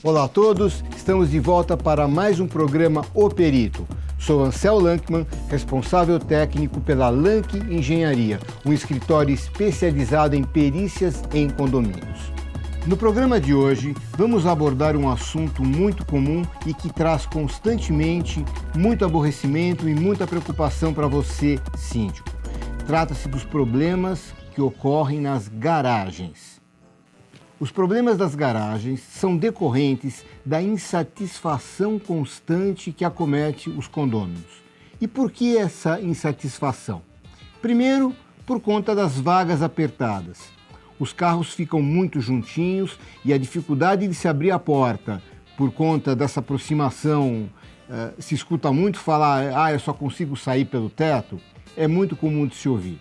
Olá a todos, estamos de volta para mais um programa O Perito. Sou Ansel Lankman, responsável técnico pela Lank Engenharia, um escritório especializado em perícias em condomínios. No programa de hoje, vamos abordar um assunto muito comum e que traz constantemente muito aborrecimento e muita preocupação para você, síndico. Trata-se dos problemas que ocorrem nas garagens. Os problemas das garagens são decorrentes da insatisfação constante que acomete os condôminos. E por que essa insatisfação? Primeiro, por conta das vagas apertadas. Os carros ficam muito juntinhos e a dificuldade de se abrir a porta por conta dessa aproximação, se escuta muito falar, eu só consigo sair pelo teto, é muito comum de se ouvir.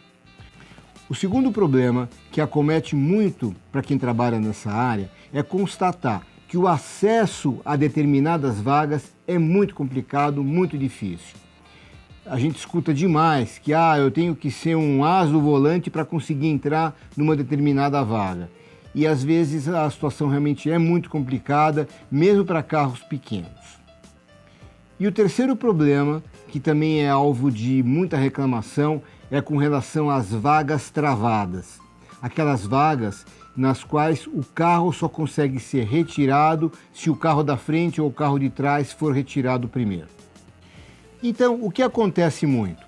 O segundo problema, que acomete muito para quem trabalha nessa área, é constatar que o acesso a determinadas vagas é muito complicado, muito difícil. A gente escuta demais que eu tenho que ser um as do volante para conseguir entrar numa determinada vaga. E às vezes a situação realmente é muito complicada, mesmo para carros pequenos. E o terceiro problema, que também é alvo de muita reclamação, é com relação às vagas travadas. Aquelas vagas nas quais o carro só consegue ser retirado se o carro da frente ou o carro de trás for retirado primeiro. Então, o que acontece muito?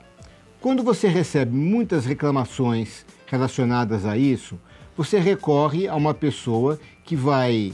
Quando você recebe muitas reclamações relacionadas a isso, você recorre a uma pessoa que vai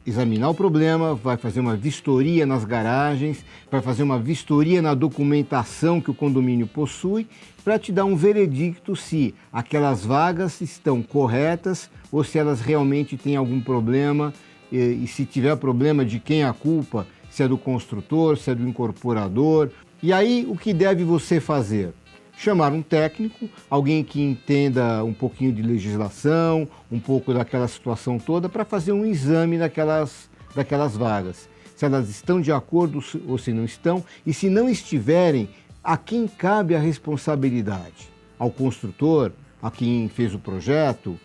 examinar o problema, vai fazer uma vistoria nas garagens, vai fazer uma vistoria na documentação que o condomínio possui para te dar um veredicto se aquelas vagas estão corretas ou se elas realmente têm algum problema e se tiver problema, de quem é a culpa, se é do construtor, se é do incorporador. E aí o que deve você fazer? Chamar um técnico, alguém que entenda um pouquinho de legislação, um pouco daquela situação toda, para fazer um exame daquelas vagas. Se elas estão de acordo ou se não estão, e se não estiverem, a quem cabe a responsabilidade? Ao construtor, a quem fez o projeto,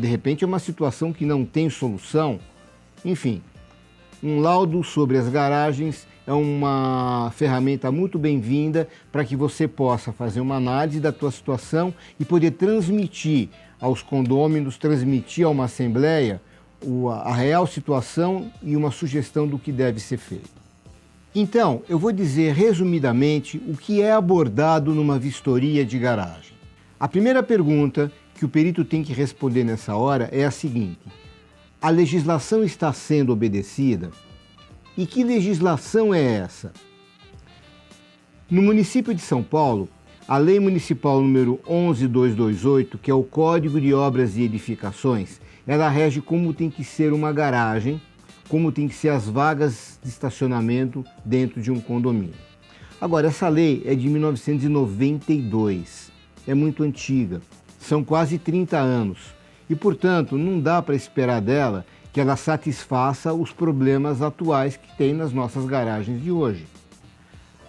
de repente é uma situação que não tem solução. Enfim, um laudo sobre as garagens é uma ferramenta muito bem-vinda para que você possa fazer uma análise da tua situação e poder transmitir aos condôminos, transmitir a uma assembleia a real situação e uma sugestão do que deve ser feito. Então, eu vou dizer resumidamente o que é abordado numa vistoria de garagem. A primeira pergunta que o perito tem que responder nessa hora é a seguinte: a legislação está sendo obedecida? E que legislação é essa? No município de São Paulo, a Lei Municipal número 11.228, que é o Código de Obras e Edificações, ela rege como tem que ser uma garagem, como tem que ser as vagas de estacionamento dentro de um condomínio. Agora, essa lei é de 1992, é muito antiga, são quase 30 anos e, portanto, não dá para esperar dela que ela satisfaça os problemas atuais que tem nas nossas garagens de hoje.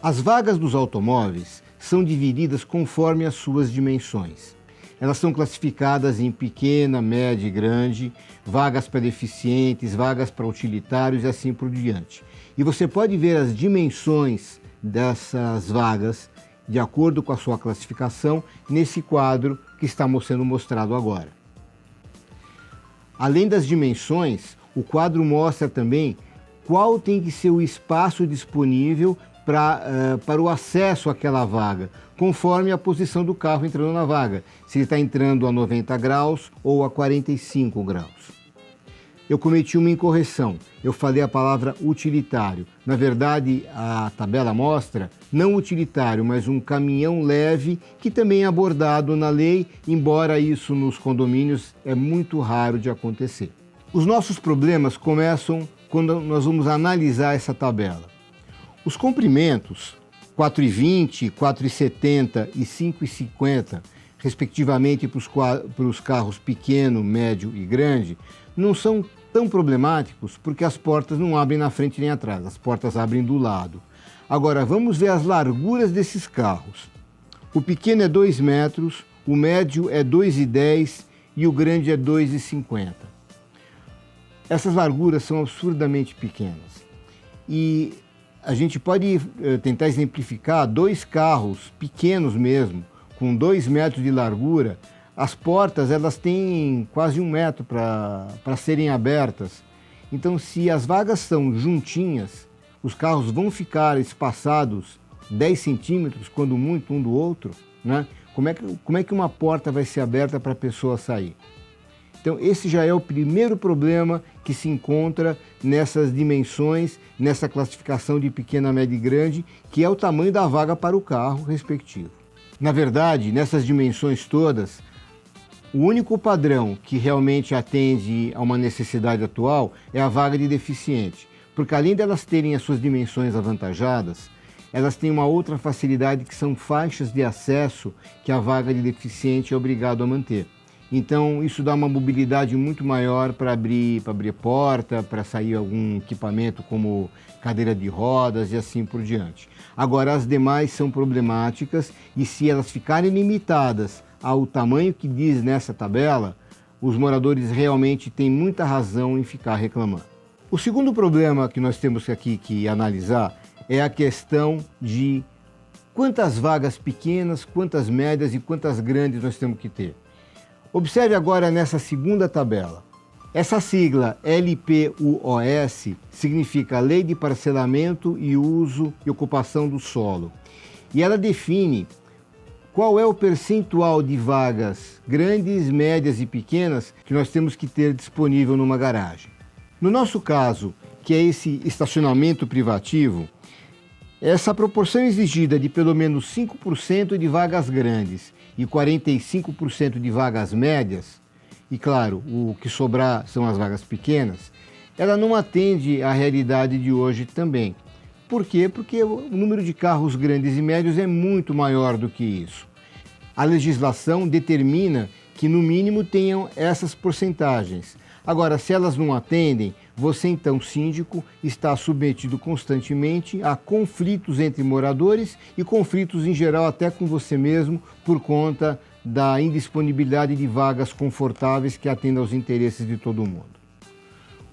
As vagas dos automóveis são divididas conforme as suas dimensões. Elas são classificadas em pequena, média e grande, vagas para deficientes, vagas para utilitários e assim por diante. E você pode ver as dimensões dessas vagas de acordo com a sua classificação nesse quadro que está sendo mostrado agora. Além das dimensões, o quadro mostra também qual tem que ser o espaço disponível para o acesso àquela vaga, conforme a posição do carro entrando na vaga, se ele está entrando a 90 graus ou a 45 graus. Eu cometi uma incorreção, eu falei a palavra utilitário. Na verdade, a tabela mostra não utilitário, mas um caminhão leve, que também é abordado na lei, embora isso nos condomínios é muito raro de acontecer. Os nossos problemas começam quando nós vamos analisar essa tabela. Os comprimentos 4,20, 4,70 e 5,50, respectivamente para os carros pequeno, médio e grande, não são tão problemáticos porque as portas não abrem na frente nem atrás, as portas abrem do lado. Agora, vamos ver as larguras desses carros. O pequeno é 2 metros, o médio é 2,10 e o grande é 2,50. Essas larguras são absurdamente pequenas. E a gente pode tentar exemplificar 2 carros pequenos mesmo, com 2 metros de largura. As portas elas têm quase 1 metro para serem abertas. Então, se as vagas são juntinhas, os carros vão ficar espaçados 10 centímetros, quando muito, um do outro, né? Como é que uma porta vai ser aberta para a pessoa sair? Então, esse já é o primeiro problema que se encontra nessas dimensões, nessa classificação de pequena, média e grande, que é o tamanho da vaga para o carro respectivo. Na verdade, nessas dimensões todas, o único padrão que realmente atende a uma necessidade atual é a vaga de deficiente, porque além delas terem as suas dimensões avantajadas, elas têm uma outra facilidade que são faixas de acesso que a vaga de deficiente é obrigado a manter. Então isso dá uma mobilidade muito maior para abrir porta, para sair algum equipamento como cadeira de rodas e assim por diante. Agora as demais são problemáticas e se elas ficarem limitadas ao tamanho que diz nessa tabela, os moradores realmente têm muita razão em ficar reclamando. O segundo problema que nós temos aqui que analisar é a questão de quantas vagas pequenas, quantas médias e quantas grandes nós temos que ter. Observe agora nessa segunda tabela. Essa sigla LPUOS significa Lei de Parcelamento e Uso e Ocupação do Solo. E ela define qual é o percentual de vagas grandes, médias e pequenas que nós temos que ter disponível numa garagem. No nosso caso, que é esse estacionamento privativo, essa proporção exigida de pelo menos 5% de vagas grandes e 45% de vagas médias, e claro, o que sobrar são as vagas pequenas, ela não atende à realidade de hoje também. Por quê? Porque o número de carros grandes e médios é muito maior do que isso. A legislação determina que no mínimo tenham essas porcentagens. Agora, se elas não atendem, você então, síndico, está submetido constantemente a conflitos entre moradores e conflitos em geral até com você mesmo por conta da indisponibilidade de vagas confortáveis que atendam aos interesses de todo mundo.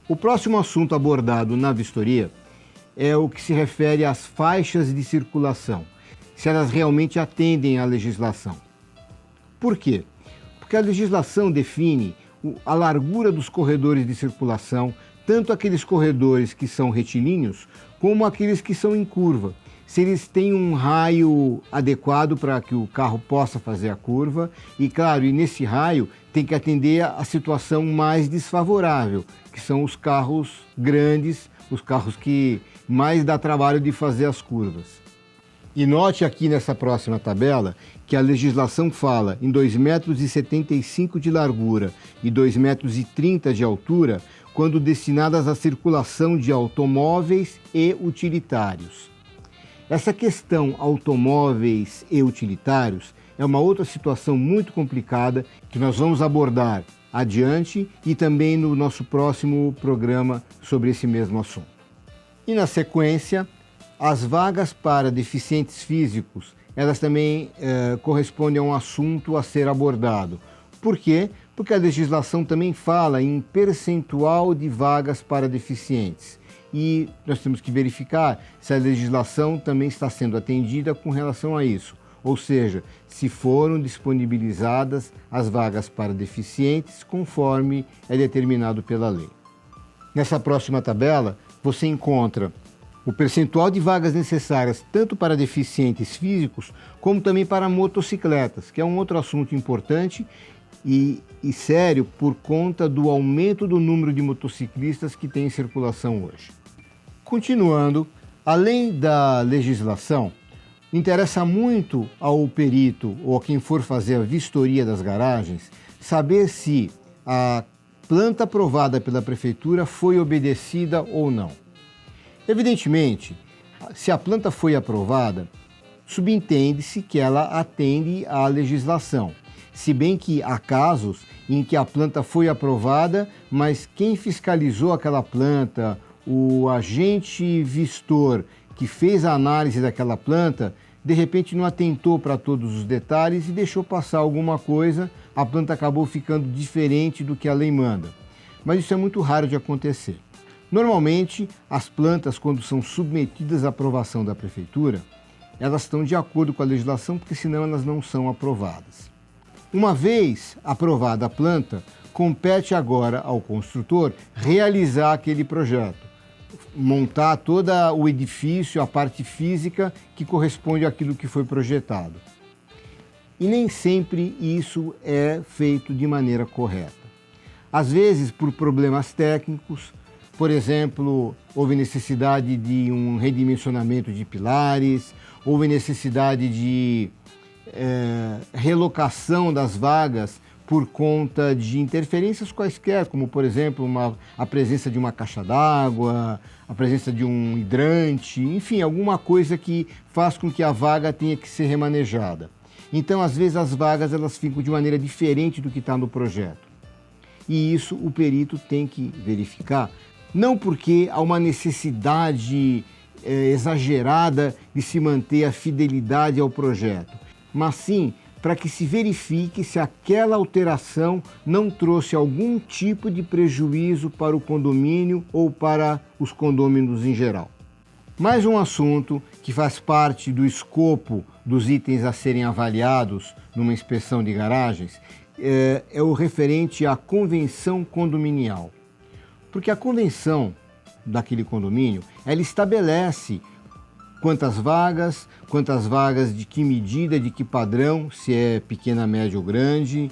O próximo assunto abordado na vistoria é o que se refere às faixas de circulação, se elas realmente atendem à legislação. Por quê? Porque a legislação define a largura dos corredores de circulação, tanto aqueles corredores que são retilíneos, como aqueles que são em curva. Se eles têm um raio adequado para que o carro possa fazer a curva, e claro, e nesse raio tem que atender a situação mais desfavorável, que são os carros grandes, os carros que mais dá trabalho de fazer as curvas. E note aqui nessa próxima tabela que a legislação fala em 2,75 metros de largura e 2,30 metros de altura quando destinadas à circulação de automóveis e utilitários. Essa questão automóveis e utilitários é uma outra situação muito complicada que nós vamos abordar adiante e também no nosso próximo programa sobre esse mesmo assunto. E na sequência, as vagas para deficientes físicos, elas também correspondem a um assunto a ser abordado. Por quê? Porque a legislação também fala em percentual de vagas para deficientes. E nós temos que verificar se a legislação também está sendo atendida com relação a isso. Ou seja, se foram disponibilizadas as vagas para deficientes conforme é determinado pela lei. Nessa próxima tabela, você encontra o percentual de vagas necessárias tanto para deficientes físicos como também para motocicletas, que é um outro assunto importante e sério por conta do aumento do número de motociclistas que tem em circulação hoje. Continuando, além da legislação, interessa muito ao perito ou a quem for fazer a vistoria das garagens saber se a planta aprovada pela prefeitura foi obedecida ou não. Evidentemente, se a planta foi aprovada, subentende-se que ela atende à legislação, se bem que há casos em que a planta foi aprovada, mas quem fiscalizou aquela planta, o agente vistor que fez a análise daquela planta, de repente não atentou para todos os detalhes e deixou passar alguma coisa, a planta acabou ficando diferente do que a lei manda. mas isso é muito raro de acontecer. Normalmente, as plantas, quando são submetidas à aprovação da prefeitura, elas estão de acordo com a legislação, porque senão elas não são aprovadas. Uma vez aprovada a planta, compete agora ao construtor realizar aquele projeto, montar todo o edifício, a parte física que corresponde àquilo que foi projetado. E nem sempre isso é feito de maneira correta. Às vezes, por problemas técnicos, por exemplo, houve necessidade de um redimensionamento de pilares, houve necessidade de relocação das vagas por conta de interferências quaisquer, como, por exemplo, a presença de uma caixa d'água, a presença de um hidrante, enfim, alguma coisa que faz com que a vaga tenha que ser remanejada. Então, às vezes, as vagas elas ficam de maneira diferente do que está no projeto. E isso o perito tem que verificar, não porque há uma necessidade exagerada de se manter a fidelidade ao projeto, mas sim para que se verifique se aquela alteração não trouxe algum tipo de prejuízo para o condomínio ou para os condôminos em geral. Mais um assunto que faz parte do escopo dos itens a serem avaliados numa inspeção de garagens é o referente à convenção condominial. Porque a convenção daquele condomínio, ela estabelece quantas vagas, de que medida, de que padrão, se é pequena, média ou grande,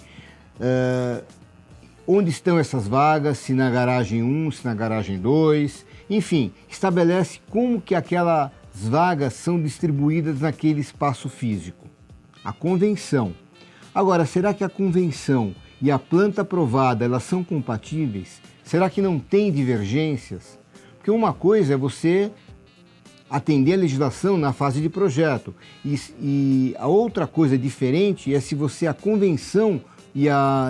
onde estão essas vagas, se na garagem 1, se na garagem 2, enfim, estabelece como que aquelas vagas são distribuídas naquele espaço físico. A convenção. Agora, será que a convenção e a planta aprovada, elas são compatíveis? Será que não tem divergências? Porque uma coisa é você atender a legislação na fase de projeto e a outra coisa diferente é se a convenção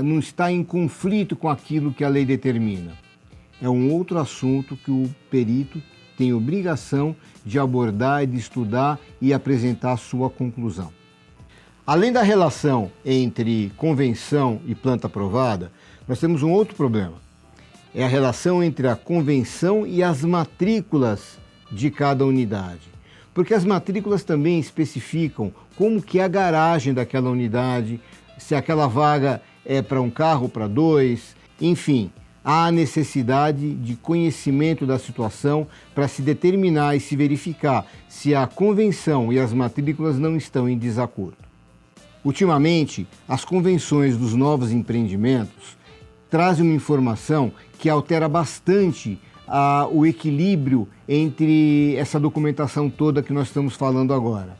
não está em conflito com aquilo que a lei determina. É um outro assunto que o perito tem obrigação de abordar, de estudar e apresentar a sua conclusão. Além da relação entre convenção e planta aprovada, nós temos um outro problema. É a relação entre a convenção e as matrículas de cada unidade. Porque as matrículas também especificam como que é a garagem daquela unidade, se aquela vaga é para um carro, para dois, enfim, há necessidade de conhecimento da situação para se determinar e se verificar se a convenção e as matrículas não estão em desacordo. Ultimamente, as convenções dos novos empreendimentos trazem uma informação que altera bastante o equilíbrio entre essa documentação toda que nós estamos falando agora.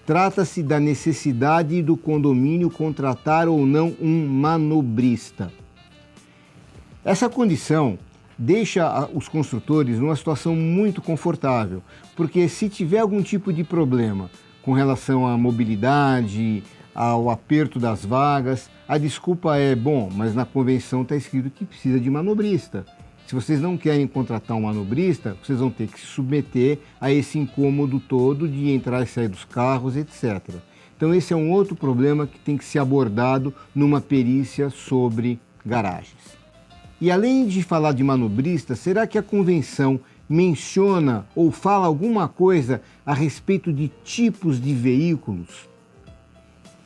Trata-se da necessidade do condomínio contratar ou não um manobrista. Essa condição deixa os construtores numa situação muito confortável, porque se tiver algum tipo de problema com relação à mobilidade, ao aperto das vagas, a desculpa é, mas na convenção está escrito que precisa de manobrista. Se vocês não querem contratar um manobrista, vocês vão ter que se submeter a esse incômodo todo de entrar e sair dos carros, etc. Então esse é um outro problema que tem que ser abordado numa perícia sobre garagens. E além de falar de manobrista, será que a convenção menciona ou fala alguma coisa a respeito de tipos de veículos?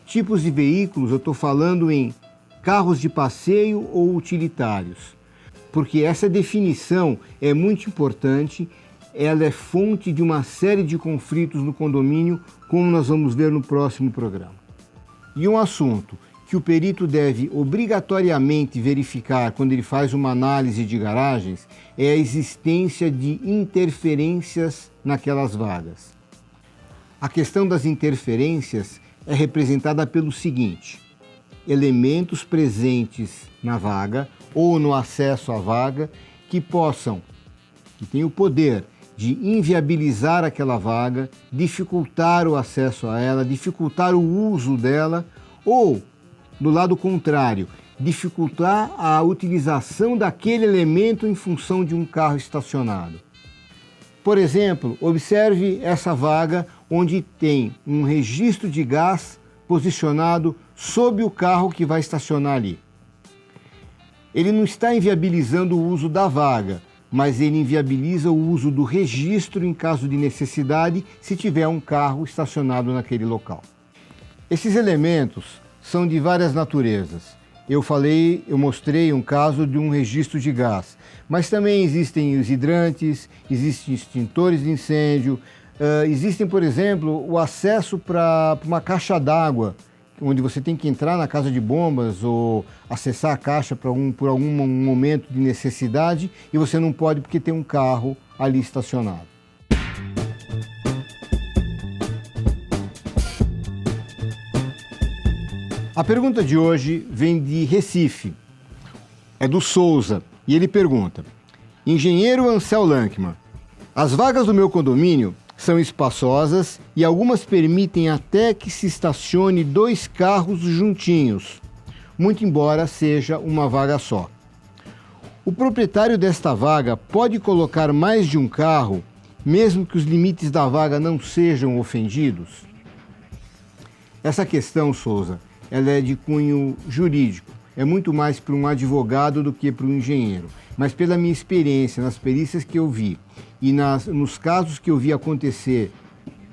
Tipos de veículos, eu estou falando em carros de passeio ou utilitários. Porque essa definição é muito importante, ela é fonte de uma série de conflitos no condomínio, como nós vamos ver no próximo programa. E um assunto que o perito deve obrigatoriamente verificar quando ele faz uma análise de garagens é a existência de interferências naquelas vagas. A questão das interferências é representada pelo seguinte: elementos presentes na vaga ou no acesso à vaga que tenham o poder de inviabilizar aquela vaga, dificultar o acesso a ela, dificultar o uso dela ou, do lado contrário, dificultar a utilização daquele elemento em função de um carro estacionado. Por exemplo, observe essa vaga onde tem um registro de gás posicionado sob o carro que vai estacionar ali. Ele não está inviabilizando o uso da vaga, mas ele inviabiliza o uso do registro em caso de necessidade se tiver um carro estacionado naquele local. Esses elementos são de várias naturezas. Eu mostrei um caso de um registro de gás, mas também existem os hidrantes, existem extintores de incêndio, existem, por exemplo, o acesso para uma caixa d'água, onde você tem que entrar na casa de bombas ou acessar a caixa por algum momento de necessidade e você não pode porque tem um carro ali estacionado. A pergunta de hoje vem de Recife, é do Souza, e ele pergunta: Engenheiro Ansel Lankman, as vagas do meu condomínio são espaçosas e algumas permitem até que se estacione 2 carros juntinhos, muito embora seja uma vaga só. O proprietário desta vaga pode colocar mais de um carro, mesmo que os limites da vaga não sejam ofendidos? Essa questão, Souza, ela é de cunho jurídico, é muito mais para um advogado do que para um engenheiro. Mas pela minha experiência, nas perícias que eu vi e nos casos que eu vi acontecer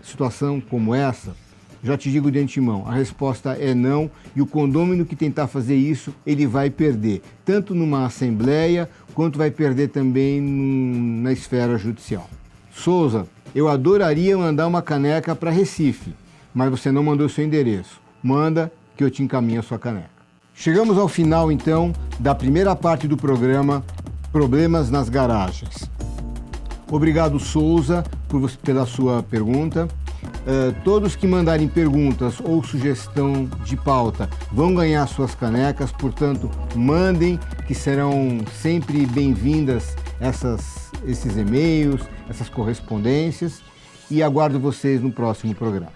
situação como essa, já te digo de antemão, a resposta é não, e o condômino que tentar fazer isso, ele vai perder, tanto numa assembleia, quanto vai perder também na esfera judicial. Souza, eu adoraria mandar uma caneca para Recife, mas você não mandou seu endereço. Manda que eu te encaminho a sua caneca. Chegamos ao final, então, da primeira parte do programa Problemas nas Garagens. Obrigado, Souza, pela sua pergunta. Todos que mandarem perguntas ou sugestão de pauta vão ganhar suas canecas, portanto, mandem, que serão sempre bem-vindas esses e-mails, essas correspondências, e aguardo vocês no próximo programa.